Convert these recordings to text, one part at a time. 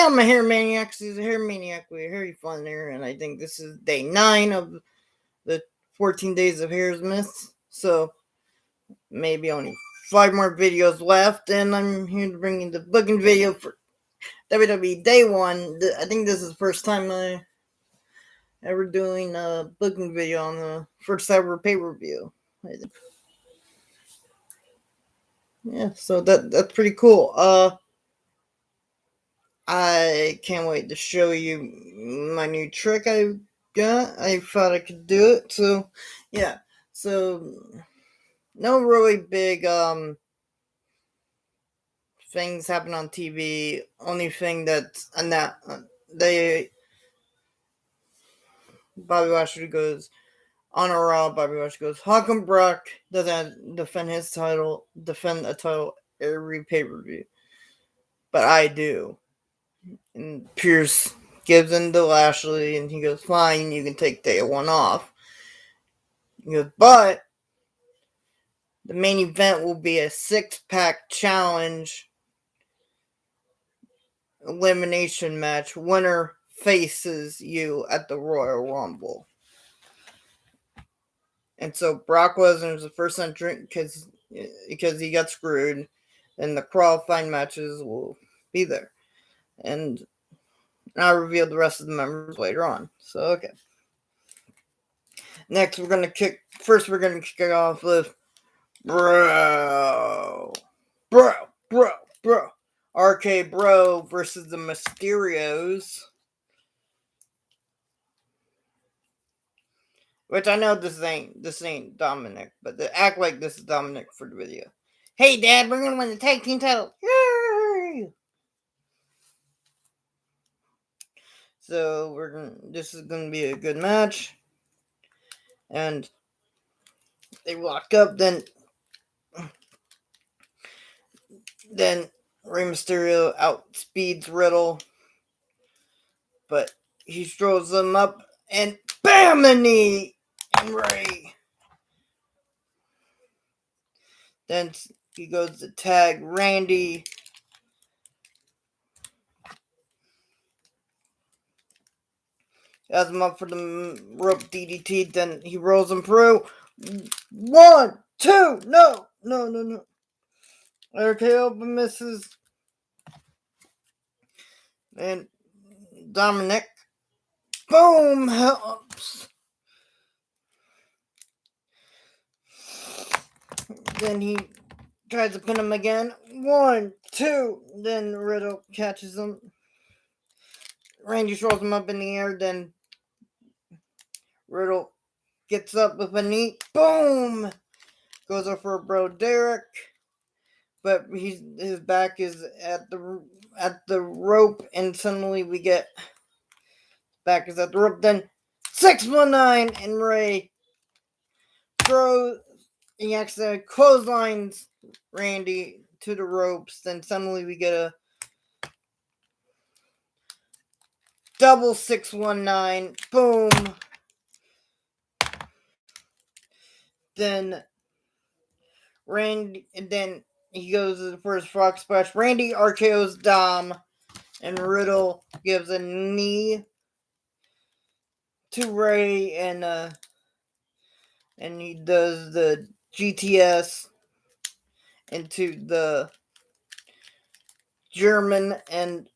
I'm a hair maniac. He's a hair maniac with Harry Funner, and I think this is day 9 of the 14 days of Hair's Myths. So maybe only 5 more videos left, and I'm here to bring you the booking video for WWE Day 1. I think this is the first time I ever doing a booking video on the first ever pay-per-view. Yeah, so that's pretty cool. I can't wait to show you my new trick I got. I thought I could do it. So, yeah. So, no really big things happen on TV. Only thing that's Bobby Lashley goes on a Raw. Bobby Lashley goes, how come Brock doesn't defend a title every pay-per-view? But I do. And Pierce gives in to Lashley, and he goes, fine, you can take day 1 off. He goes, but the main event will be a 6-pack challenge elimination match. Winner faces you at the Royal Rumble. And so Brock Lesnar is the first entrant because he got screwed, and the qualifying matches will be there. And I'll reveal the rest of the members later on. So, okay. Next, we're gonna kick it off with Bro, RK Bro versus the Mysterios. Which I know this ain't Dominic, but they act like this is Dominic for the video. Hey, Dad, we're gonna win the tag team title. Yay! So this is gonna be a good match, and they lock up. Then Rey Mysterio outspeeds Riddle, but he throws them up and bam, the knee. And Rey. Then he goes to tag Randy. Has him up for the rope DDT. Then he rolls him through. 1, 2, no. RKO misses. And Dominic. Boom! Helps. Then he tries to pin him again. 1, 2. Then Riddle catches him. Randy throws him up in the air. Then Riddle gets up with a knee. Boom! Goes up for a Bro Derek. But his back is at the rope. And suddenly we get back is at the rope. Then 619 and Rey throws. He accidentally clotheslines Randy to the ropes. Then suddenly we get a double 619. Boom. Then he goes for his frog splash. Randy RKO's Dom. And Riddle gives a knee to Rey. And he does the GTS into the German and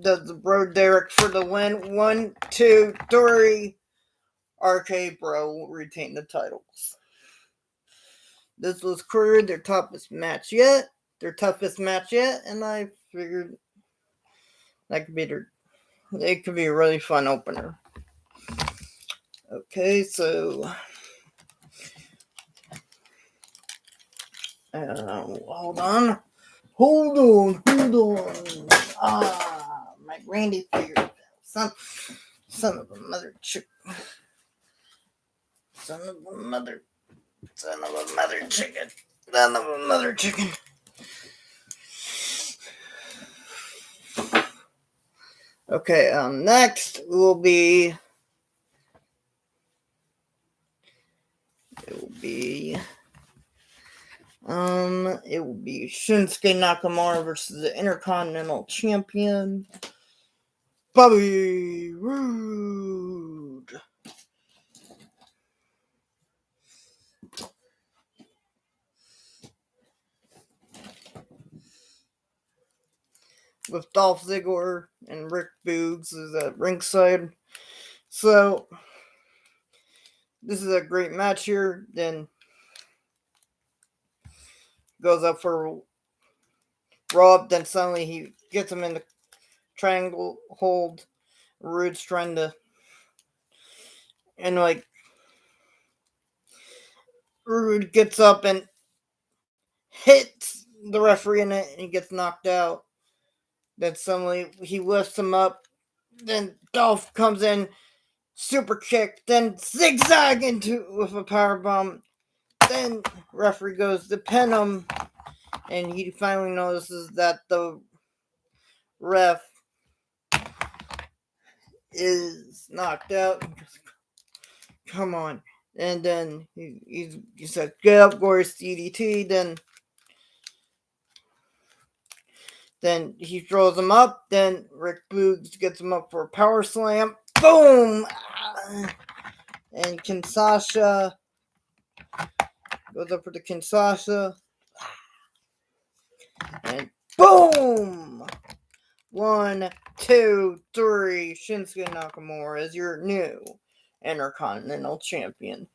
does the Bro Derek for the win. 1, 2, 3. RK Bro will retain the titles. This was clearly their toughest match yet, and I figured that it could be a really fun opener. Okay, so hold on. My Randy figured son of a mother chick. Son of a mother chicken. Okay, next will be Shinsuke Nakamura versus the Intercontinental Champion. Bobby Roode. With Dolph Ziggler and Rick Boogs is at ringside. So, this is a great match here. Then goes up for Rob. Then suddenly he gets him in the triangle hold. Roode's trying to. And, like, Roode gets up and hits the referee in it. And he gets knocked out. Then suddenly he lifts him up. Then Dolph comes in. Super kick. Then zigzag into with a powerbomb. Then referee goes to pin him, and he finally notices that the ref is knocked out. He goes, come on. And then he said, get up, glorious DDT. Then he throws him up. Then Rick Boogs gets him up for a power slam. Boom! And Kinshasa goes up for the Kinshasa. And boom! 1, 2, 3. Shinsuke Nakamura is your new Intercontinental Champion.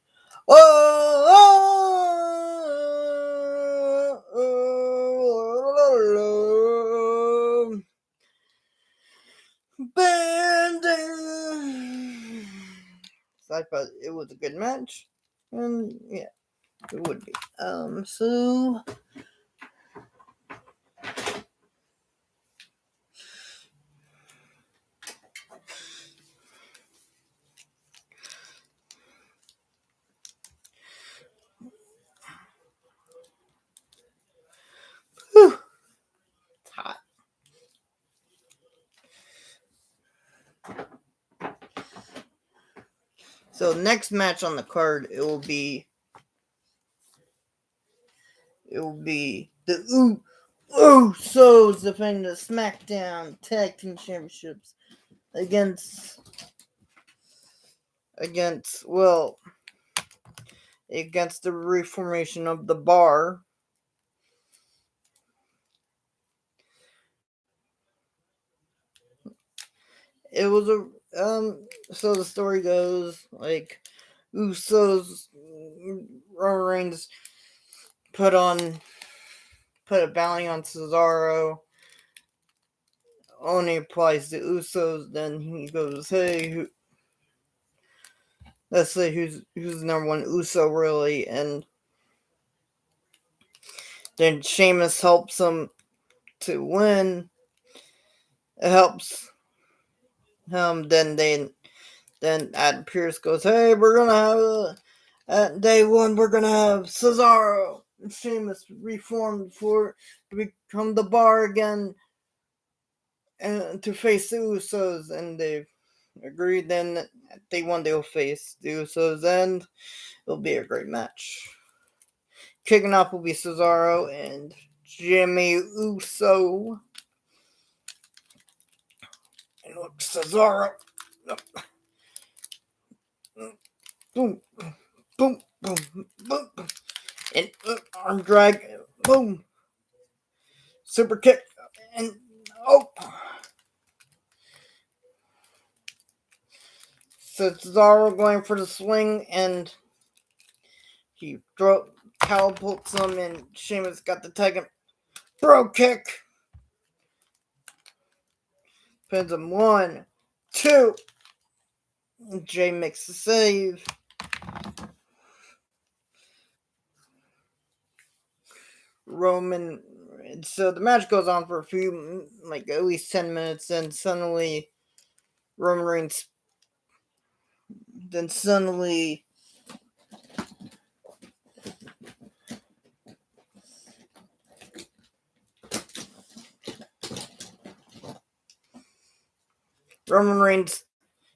So I thought it was a good match. And yeah, it would be. So whew, it's hot. So next match on the card, it will be the Usos defending the SmackDown Tag Team Championships against the reformation of the Bar. It was so the story goes, like, Usos, Roman Reigns put a bounty on Cesaro. Only applies to Usos. Then he goes, hey, let's say who's the number one Uso really, and then Sheamus helps him to win. It helps him. Then Adam Pearce goes, hey, we're gonna have at day one we're gonna have Cesaro and Sheamus reformed to become the Bar again and to face the Usos, and they've agreed. Then at day one they'll face the Usos, and it'll be a great match. Kicking off will be Cesaro and Jimmy Uso. And look, Cesaro. Boom, boom, boom, boom. And arm drag. Boom. Super kick. And So Cesaro going for the swing, and he catapults him, and Sheamus got the tag. Bro kick. Pins him 1, 2. Jay makes the save. Roman. So the match goes on for a few, like at least 10 minutes, and suddenly Roman Reigns. Then suddenly. Roman Reigns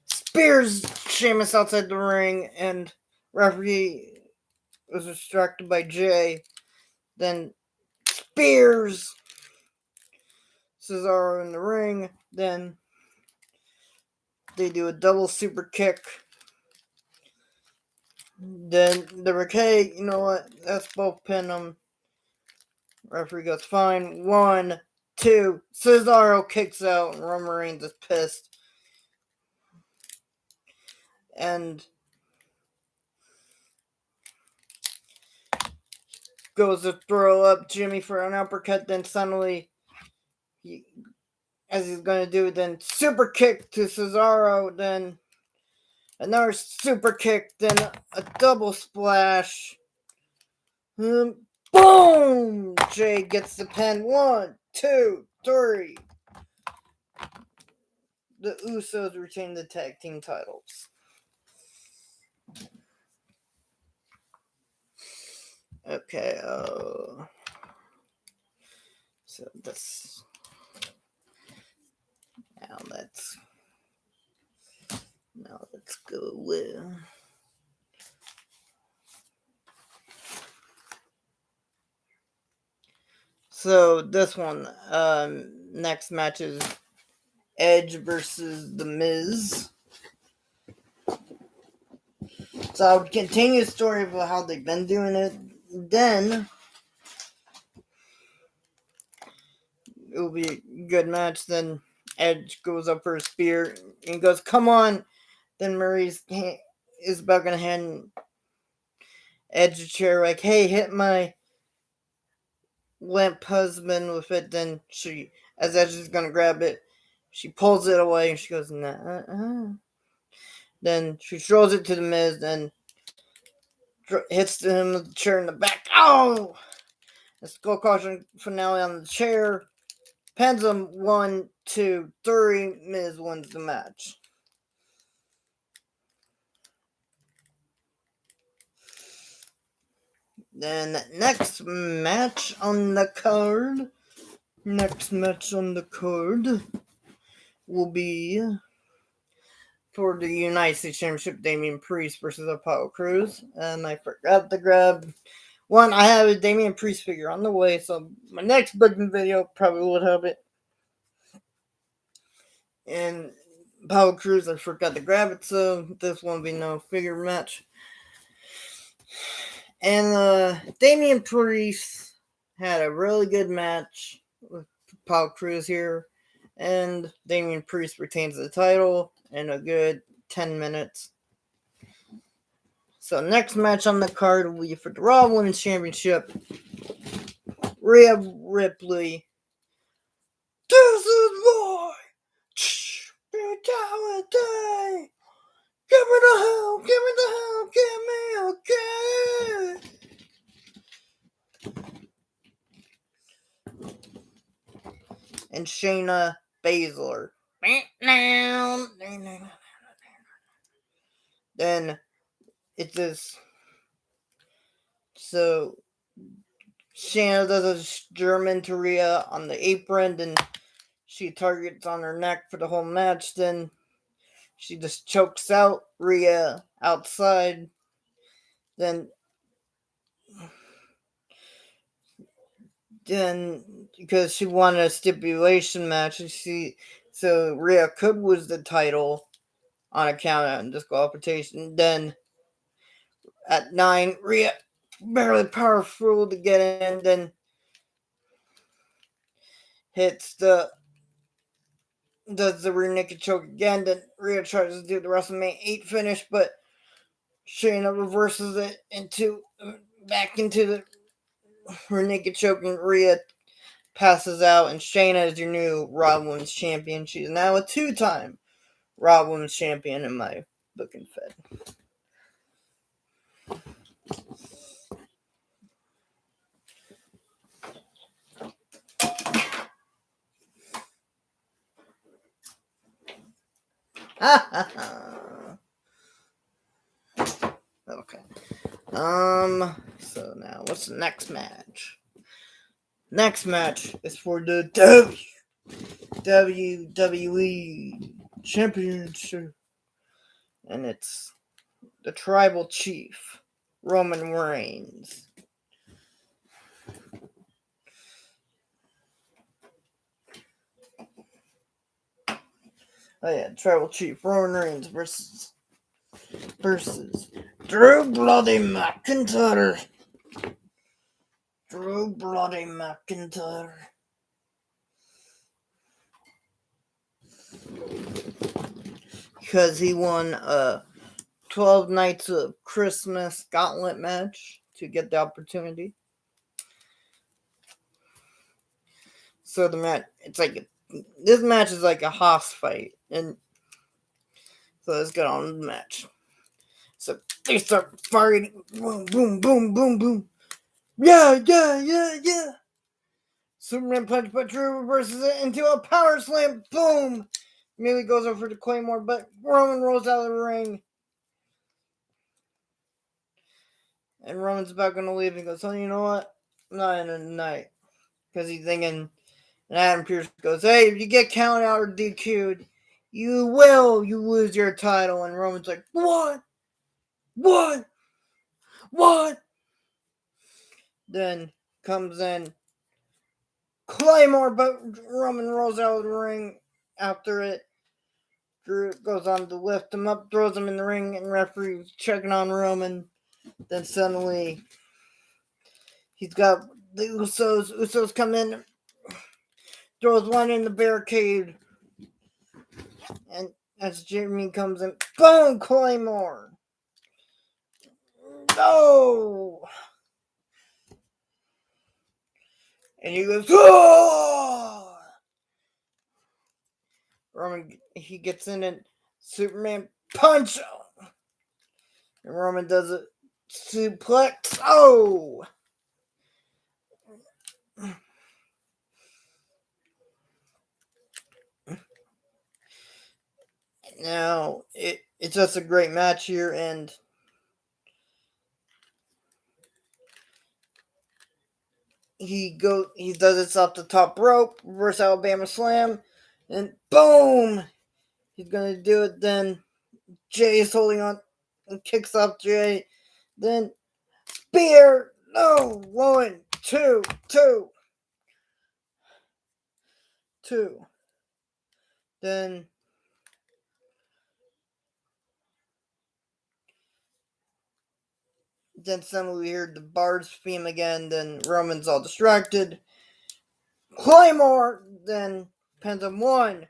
spears Sheamus outside the ring, and referee was distracted by Jay. Then spears Cesaro in the ring. Then they do a double super kick. Then the Ricky, you know what? That's both pin them. Referee goes, fine. 1, 2. Cesaro kicks out, and Roman Reigns is pissed. And goes to throw up Jimmy for an uppercut. Then suddenly, as he's going to do it, then super kick to Cesaro. Then another super kick. Then a double splash. Boom! Jay gets the pin. 1, 2, 3. The Usos retain the tag team titles. Okay, so this. Now let's go with. So this one, next match is Edge versus The Miz. So I would continue the story of how they've been doing it. Then it will be a good match. Then Edge goes up for a spear and goes, "Come on!" Then Murray's is about gonna hand Edge a chair, like, "Hey, hit my limp husband with it." Then as Edge is gonna grab it, she pulls it away and she goes, "Nah." Then she throws it to The Miz, then hits him with the chair in the back. Oh! A skull crushing finale on the chair. Pins him 1, 2, 3. Miz wins the match. Then next match on the card will be for the United States Championship, Damian Priest versus Apollo Crews. And I forgot to grab one. I have a Damian Priest figure on the way, so my next booking video probably would have it. And Apollo Crews, I forgot to grab it, so this won't be no figure match. And Damian Priest had a really good match with Apollo Crews here. And Damian Priest retains the title in a good 10 minutes. So next match on the card will be for the Raw Women's Championship. Rhea Ripley. This is my brutality. Give me the hell, give me the hell, give me a kick. And Shayna Baszler. Then it's this. So Shayna does a German to Rhea on the apron, and she targets on her neck for the whole match. Then she just chokes out Rhea outside. Then because she wanted a stipulation match, so Rhea could lose the title on a count out and disqualification. Then at 9, Rhea barely powerful to get in, then does the rear naked choke again. Then Rhea tries to do the WrestleMania 8 finish, but Shayna reverses it back into the rear naked choke, and Rhea passes out, and Shayna is your new Raw Women's Champion. She's now a 2-time Raw Women's Champion in my book and fed. Okay. So now what's the next match? Next match is for the WWE Championship. And it's the Tribal Chief, Roman Reigns. Oh yeah, Tribal Chief Roman Reigns versus Drew Bloody McIntyre. Drew Bloody McIntyre. Because he won 12 Nights of Christmas gauntlet match to get the opportunity. So the match, this match is like a house fight. And so let's get on with the match. So they start fighting. Boom, boom, boom, boom, boom. Yeah. Superman punch, but Drew reverses it into a power slam. Boom. Immediately goes over to Claymore, but Roman rolls out of the ring. And Roman's about going to leave and goes, oh, you know what? I'm not in it tonight. Because he's thinking, and Adam Pearce goes, hey, if you get counted out or DQ'd, you lose your title. And Roman's like, what? Then comes in Claymore, but Roman rolls out of the ring after it. Drew goes on to lift him up, throws him in the ring, and referee's checking on Roman. Then suddenly, he's got the Usos. Usos come in, throws one in the barricade. And as Jimmy comes in, boom, Claymore. No! And he goes, oh! Roman, he gets in and Superman punch. And Roman does a suplex. Oh! Now, it's just a great match here, and he does this off the top rope, reverse Alabama slam, and boom! He's gonna do it. Then Jay is holding on and kicks off Jay. Then spear. No, 1, 2. Then suddenly we hear the Bard's theme again. Then Roman's all distracted. Claymore. Then pins him 1,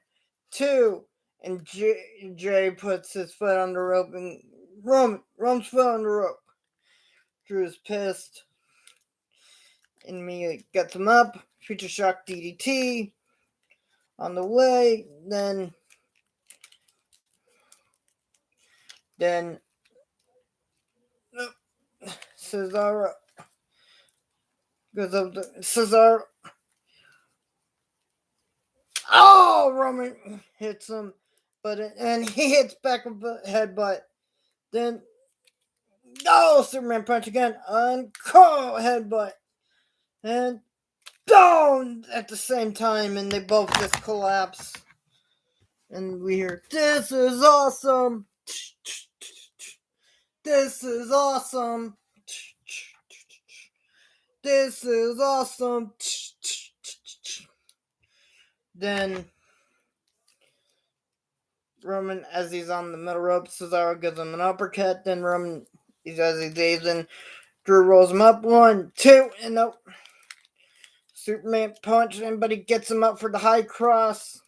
2, and Jay puts his foot on the rope, and Roman's foot on the rope. Drew's pissed, and Mia gets him up. Future Shock DDT on the way. Then Cesaro goes up to Cesaro. Oh, Roman hits him, and he hits back with a headbutt. Then, Superman punch again. Headbutt. And down at the same time, and they both just collapse. And we hear, this is awesome. This is awesome. This is awesome. Then Roman, as he's on the middle rope, Cesaro gives him an uppercut. Then Roman, as he dives in, Drew rolls him up. 1, 2, and nope. Superman punch, but he gets him up for the high cross.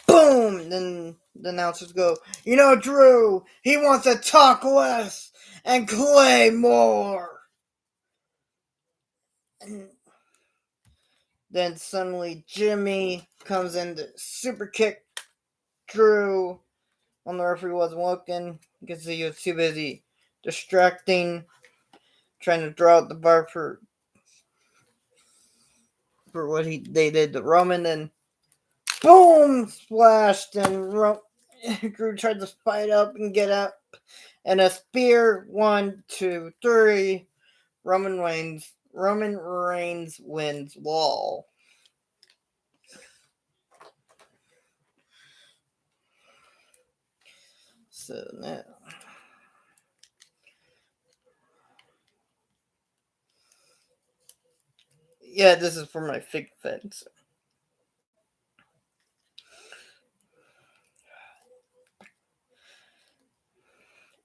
Boom! Then the announcers go, you know, Drew, he wants to talk less and clay more. And then suddenly Jimmy comes in to super kick Drew when the referee wasn't looking because he was too busy distracting, trying to draw out the bar for what they did to Roman. And boom! Splashed, and Drew tried to fight up and get up. And a spear. 1, 2, 3. Roman Reigns wins Wall. So Yeah, this is for my fake fence.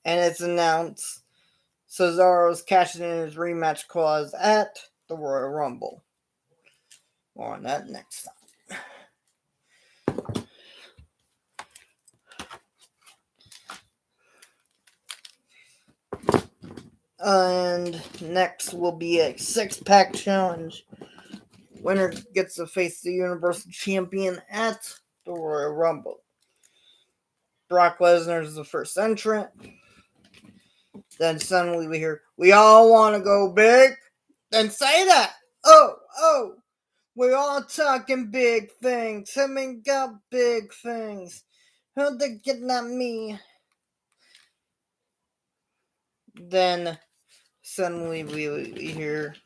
And it's announced Cesaro's cashing in his rematch clause at the Royal Rumble. More on that next time. And next will be a 6-pack challenge. Winner gets to face the Universal Champion at the Royal Rumble. Brock Lesnar is the first entrant. Then suddenly we hear, "We all want to go big." Then say that. Oh, we're all talking big things. Him got big things. Who they getting at me? Then suddenly we hear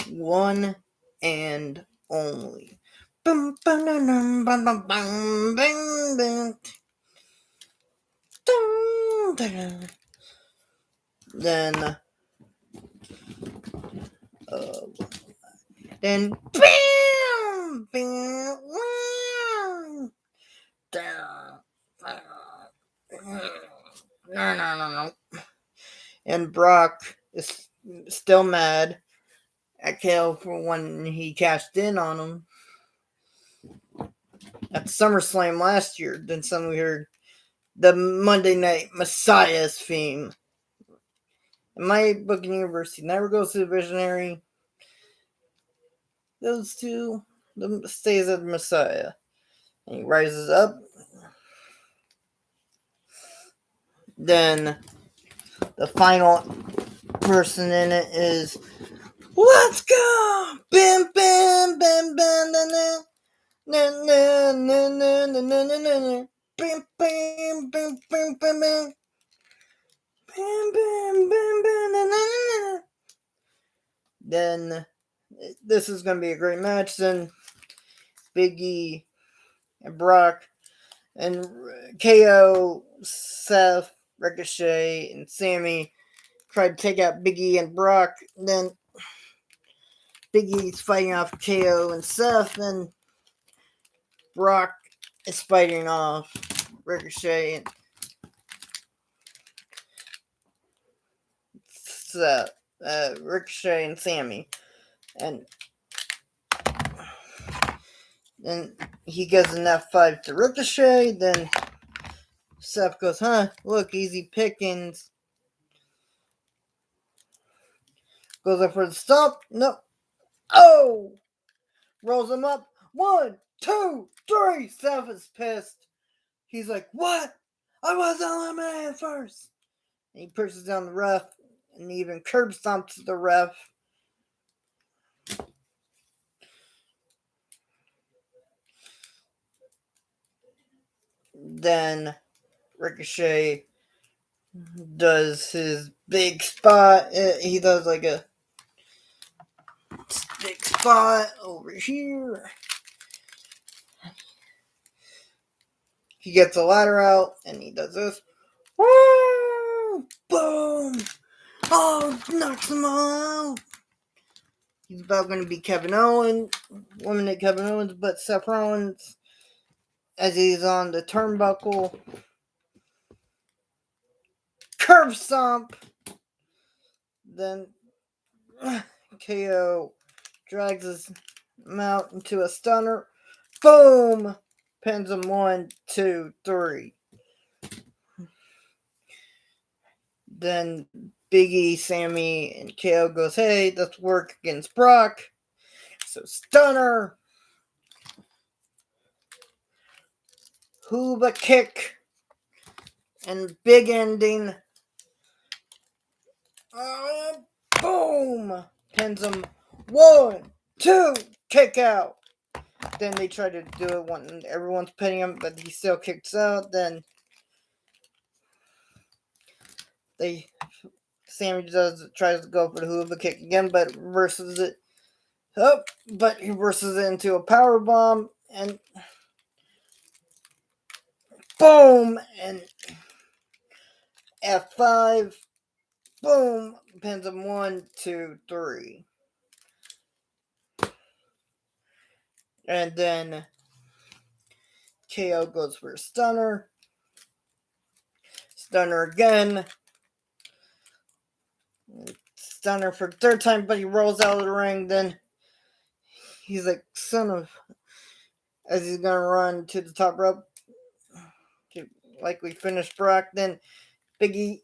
one and only. Then then bam, bam, no. And Brock is still mad at KO for when he cashed in on him at SummerSlam last year. Then suddenly we heard the Monday Night Messiah's theme. In my book in university, never goes to the visionary. Goes to the stays at the Messiah. And he rises up. Then the final person in it is "Let's go!" Bam, bam, bam, bam, na na na na na na na na na na. Bam, bam, bam, bam, bam, bam. Bam, bam, bam, bam, na na na. Then this is gonna be a great match. Then Big E and Brock and KO, Seth, Ricochet, and Sammy try to take out Big E and Brock. Then Big E's fighting off KO and Seth, and Brock is fighting off Ricochet and Seth, Ricochet and Sammy. And then he gives an F5 to Ricochet. Then Seth goes, look, easy pickings. Goes up for the stop. No. Oh! Rolls him up. 1, 2, 3. Seth is pissed. He's like, what? I was eliminated first. And he pushes down the ref and even curb stomps the ref. Then Ricochet does his big spot. He does like a big spot over here. He gets a ladder out and he does this. Woo! Boom! Oh, knocks him out. He's about going to be Kevin Owens, eliminate Kevin Owens, but Seth Rollins, as he's on the turnbuckle, curb stomp. Then KO drags him out into a stunner. Boom! Pins him 1, 2, 3. Then Big E, Sammy, and KO goes, hey, let's work against Brock. So stunner. Hooba kick. And big ending. Boom! Pins him 1, 2, kick out. Then they try to do it when everyone's pinning him, but he still kicks out. Then Sammy tries to go for the hooba kick again, but reverses it. Oh, but he reverses it into a power bomb and boom! And F5. Boom! Pins him 1, 2, 3. And then KO goes for a stunner. Stunner again. Stunner for the third time, but he rolls out of the ring. Then he's like, son of... As he's going to run to the top rope. To likely finish Brock. Then Big E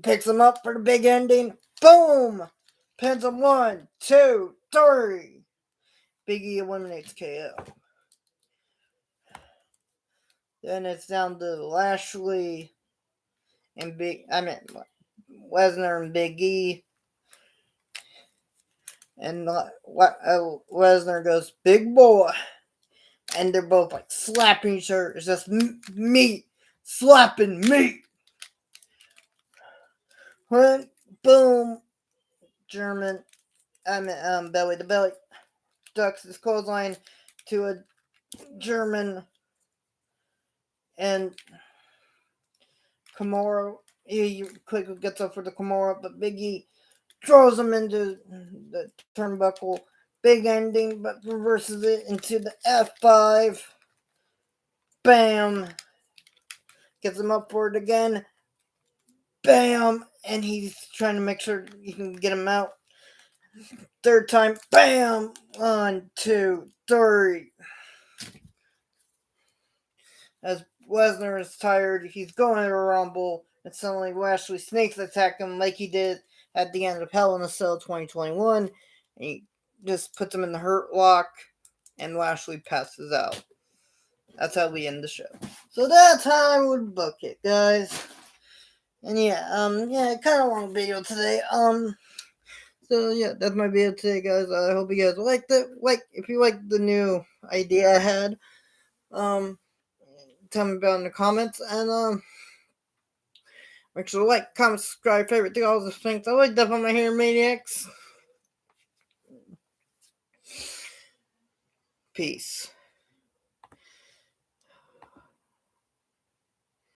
picks him up for the big ending. Boom! Pins him 1, 2, 3. Big E eliminates KO. Then it's down to Lashley and Lesnar and Big E. And Lesnar goes, big boy. And they're both like slapping each other. It's just meat slapping meat. Boom. German, belly to belly. Ducks his clothesline to a German. And Kimura, he quickly gets up for the Kimura, but Big E throws him into the turnbuckle. Big ending, but reverses it into the F5. Bam. Gets him up for it again. Bam. And he's trying to make sure he can get him out. Third time. Bam. 1, 2, 3. As Lesnar is tired, he's going to a Rumble, and suddenly Lashley snakes attack him like he did at the end of Hell in a Cell 2021. And he just puts him in the Hurt Lock, and Lashley passes out. That's how we end the show. So that's how I would book it, guys. And kind of long video today. So yeah, that's my video today, guys. I hope you guys liked it. If you like the new idea I had, tell me about it in the comments, and make sure to like, comment, subscribe, favorite, do all those things. I like that on my hair, maniacs. Peace.